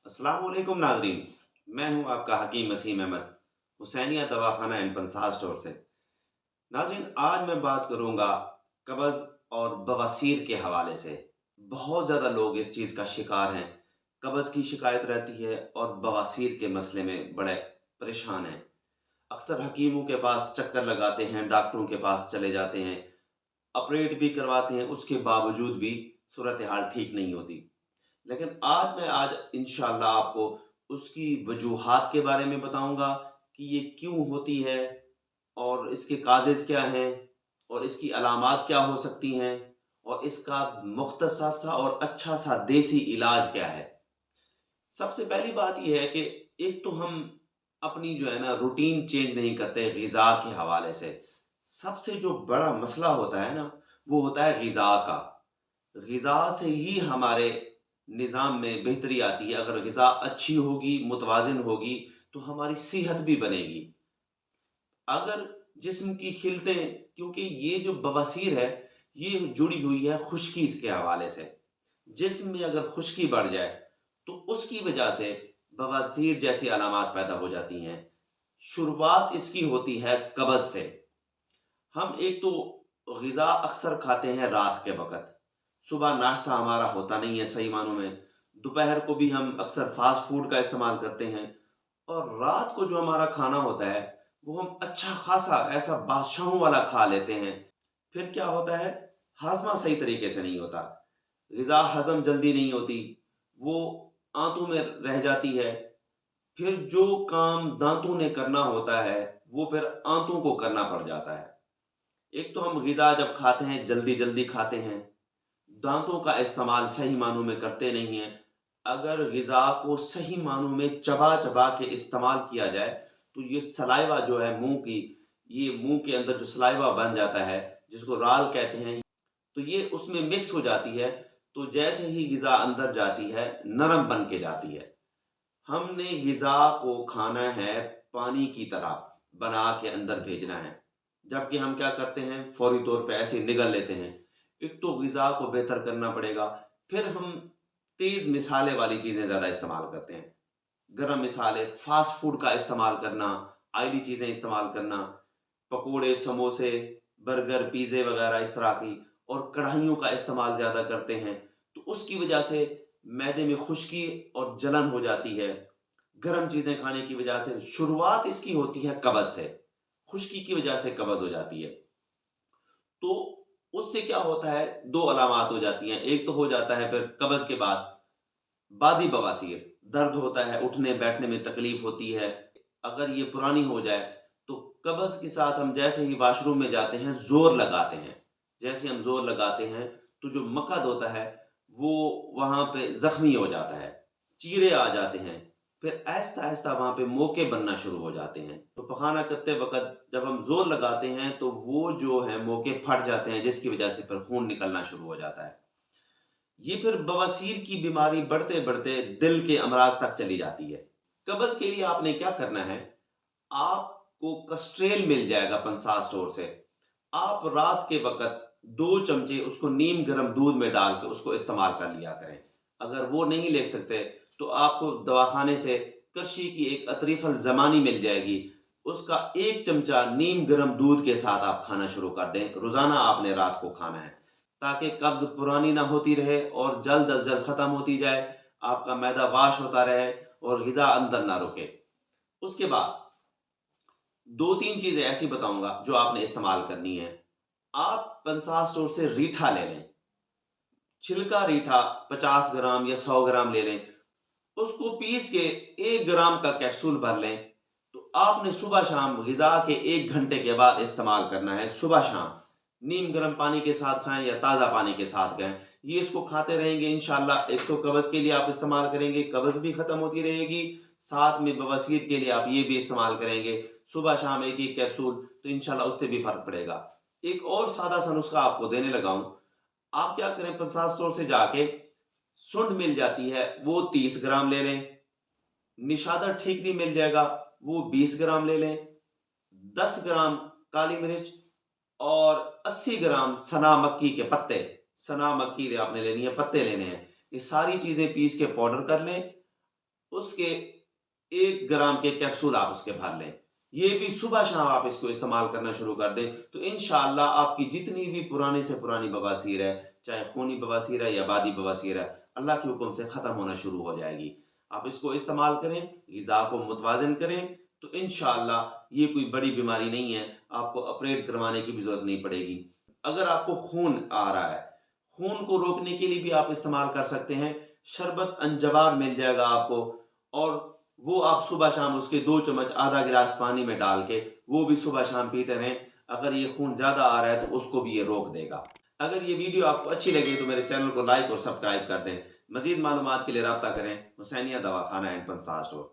अस्सलाम वालेकुम नाजरीन। मैं हूं आपका हकीम वसीम अहमद, हुसैनिया दवाखाना एंड पंसार स्टोर से। नाजरीन, आज मैं बात करूंगा कब्ज और बवासीर के हवाले से। बहुत ज़्यादा लोग इस चीज़ का शिकार हैं। कब्ज की शिकायत रहती है और बवासीर के मसले में बड़े परेशान हैं। अक्सर हकीमों के पास चक्कर लगाते हैं, डॉक्टरों के पास चले जाते हैं, ऑपरेट भी करवाते हैं, उसके बावजूद भी सूरत हाल ठीक नहीं होती। लेकिन आज इंशाअल्लाह आपको उसकी वजूहात के बारे में बताऊँगा कि ये क्यों होती है और इसके काज़ेज़ क्या हैं और इसकी अलामात क्या हो सकती हैं और इसका मुख्तसर सा और अच्छा सा देसी इलाज क्या है। सबसे पहली बात ये है कि एक तो हम अपनी जो है ना रूटीन चेंज नहीं करते ग़िज़ा के हवाले से। सबसे जो बड़ा मसला होता है ना, वो होता है ग़िज़ा का। ग़िज़ा से ही हमारे निज़ाम में बेहतरी आती है। अगर ग़िज़ा अच्छी होगी, मुतवाज़िन होगी, तो हमारी सेहत भी बनेगी। अगर जिस्म की खिलतें, क्योंकि ये जो बवासीर है, ये जुड़ी हुई है खुश्की के हवाले से। जिस्म में अगर खुश्की बढ़ जाए, तो उसकी वजह से बवासीर जैसी अलामात पैदा हो जाती हैं। शुरुआत इसकी होती है कब्ज़ से। हम एक तो ग़िज़ा अक्सर खाते हैं रात के वक़्त। सुबह नाश्ता हमारा होता नहीं है सही मानों में। दोपहर को भी हम अक्सर फ़ास्ट फ़ूड का इस्तेमाल करते हैं और रात को जो हमारा खाना होता है, वो हम अच्छा ख़ासा ऐसा बादशाहों वाला खा लेते हैं। फिर क्या होता है, हाज़मा सही तरीके से नहीं होता। ग़िज़ा हज़म जल्दी नहीं होती, वो आंतों में रह जाती है। फिर जो काम दाँतों ने करना होता है, वो फिर आंतों को करना पड़ जाता है। एक तो हम ग़िज़ा जब खाते हैं, जल्दी-जल्दी खाते हैं, दाँतों का इस्तेमाल सही मानों में करते नहीं हैं। अगर ग़िज़ा को सही मानों में चबा-चबा के इस्तेमाल किया जाए, तो ये सलाइवा जो है मुँह की, ये मुँह के अंदर जो सलाइवा बन जाता है, जिसको राल कहते हैं, तो ये उसमें मिक्स हो जाती है, तो जैसे ही ग़िज़ा अंदर जाती है, नरम बन के जाती है। हमने ग़िज़ा को खाना है पानी की तरह बना के अंदर भेजना है। जबकि हम क्या करते हैं, फ़ौरी तौर पे ऐसे ही निगल लेते हैं। एक तो ग़िज़ा को बेहतर करना पड़ेगा, फिर हम तेज़ मिसाले वाली चीज़ें ज़्यादा इस्तेमाल करते हैं। गरम मिसाले, फ़ास्ट फ़ूड का इस्तेमाल करना, ऑयली चीज़ें इस्तेमाल करना, पकोड़े, समोसे, बर्गर, पिज़्ज़े वग़ैरह इस तरह की, और कढ़ाइयों का इस्तेमाल ज़्यादा करते हैं, तो उसकी वजह से मैदे में खुश्की और जलन हो जाती है। गरम चीज़ें खाने की वजह से शुरुआत इसकी होती है कब्ज़ से, खुश्की की वजह से कब्ज़ हो जाती है। तो उससे क्या होता है, 2 अलामात हो जाती हैं। एक तो हो जाता है फिर कब्ज़ के बाद बादी बवासीर, दर्द होता है, उठने-बैठने में तकलीफ़ होती है। अगर ये पुरानी हो जाए, तो कब्ज़ के साथ हम जैसे ही वॉशरूम में जाते हैं, ज़ोर लगाते हैं। जैसे हम ज़ोर लगाते हैं, तो जो मकद होता है, वो वहाँ पे ज़ख्मी हो जाता है, चीरे आ जाते हैं। फिर आहिस्ता-आहिस्ता वहाँ पे मोके बनना शुरू हो जाते हैं। तो पखाना करते वक़्त जब हम ज़ोर लगाते हैं, तो वो जो है मोके फट जाते हैं, जिसकी वजह से फिर खून निकलना शुरू हो जाता है। ये फिर बवासीर की बीमारी बढ़ते-बढ़ते दिल के अमराज तक चली जाती है। कब्ज़ के लिए आपने क्या करना है, आपको कस्ट्रेल मिल जाएगा पंसार स्टोर से। आप रात के वक़्त 2 चमचे उसको नीम गर्म दूध में डाल के उसको इस्तेमाल कर लिया करें। अगर वो नहीं ले सकते, तो आपको दवाखाने से कृषि की एक अतरीफ़ल ज़मानी मिल जाएगी। उसका 1 चमचा नीम गर्म दूध के साथ आप खाना शुरू कर दें। रोज़ाना आपने रात को खाना है, ताकि कब्ज़ पुरानी ना होती रहे और जल्द अज़ जल्द ख़त्म होती जाए, आपका मैदा वॉश होता रहे और ग़िज़ा अंदर ना रुके। उसके बाद 2-3 चीज़ें ऐसी बताऊँगा जो आपने इस्तेमाल करनी है। आप पंसार स्टोर से रीठा ले लें, छिलका रीठा 50 ग्राम या 100 ग्राम ले लें। उसको पीस के 1 ग्राम का कैप्सूल भर लें, तो आपने सुबह-शाम ग़िज़ा के 1 घंटे के बाद इस्तेमाल करना है, सुबह-शाम। नीम गर्म पानी के साथ खाएँ या ताज़ा पानी के साथ खाएँ। ये इसको खाते रहेंगे इंशाअल्लाह, एक तो कब्ज़ के लिए आप इस्तेमाल करेंगे, कब्ज़ भी ख़त्म होती रहेगी, साथ में बवासीर के लिए आप ये भी इस्तेमाल करेंगे। सुबह-शाम 1-1 कैप्सूल, तो इंशाअल्लाह उससे भी फ़र्क पड़ेगा। एक और सादा-सा नुस्ख़ा आपको देने लगा हूँ। आप क्या करें, पंसार स्टोर से जाके सुंड मिल जाती है, वो 30 ग्राम ले लें। निशादा ठीकरी मिल जाएगा, वो 20 ग्राम ले लें। 10 ग्राम काली मिर्च और 80 ग्राम सना मक्की के पत्ते, सना मक्की आपने लेनी है, पत्ते लेने हैं। ये सारी चीज़ें पीस के पाउडर कर लें। اس کے 1 گرام کے کیپسول آپ اس کے بھر لیں، یہ بھی صبح شام آپ اس کو استعمال کرنا شروع کر دیں، تو انشاءاللہ آپ کی جتنی بھی پرانی سے پرانی بواسیر ہے، چاہے خونی بواسیر ہے یا بادی بواسیر ہے، اللہ کے حکم سے ختم ہونا شروع ہو جائے گی۔ آپ اس کو استعمال کریں، غذا کو متوازن کریں، تو انشاءاللہ یہ کوئی بڑی بیماری نہیں ہے، آپ کو آپریٹ کروانے کی بھی ضرورت نہیں پڑے گی۔ اگر آپ کو خون آ رہا ہے، خون کو روکنے کے لیے بھی آپ استعمال کر سکتے ہیں، شربت انجوار مل جائے گا آپ کو، اور وہ آپ صبح شام اس کے 2 چمچ آدھا گلاس پانی میں ڈال کے وہ بھی صبح شام پیتے رہیں، اگر یہ خون زیادہ آ رہا ہے تو اس کو بھی یہ روک دے گا۔ اگر یہ ویڈیو آپ کو اچھی لگے تو میرے چینل کو لائک اور سبسکرائب کر دیں۔ مزید معلومات کے لیے رابطہ کریں حسینیہ دواخانہ اینڈ پنسا اسٹور۔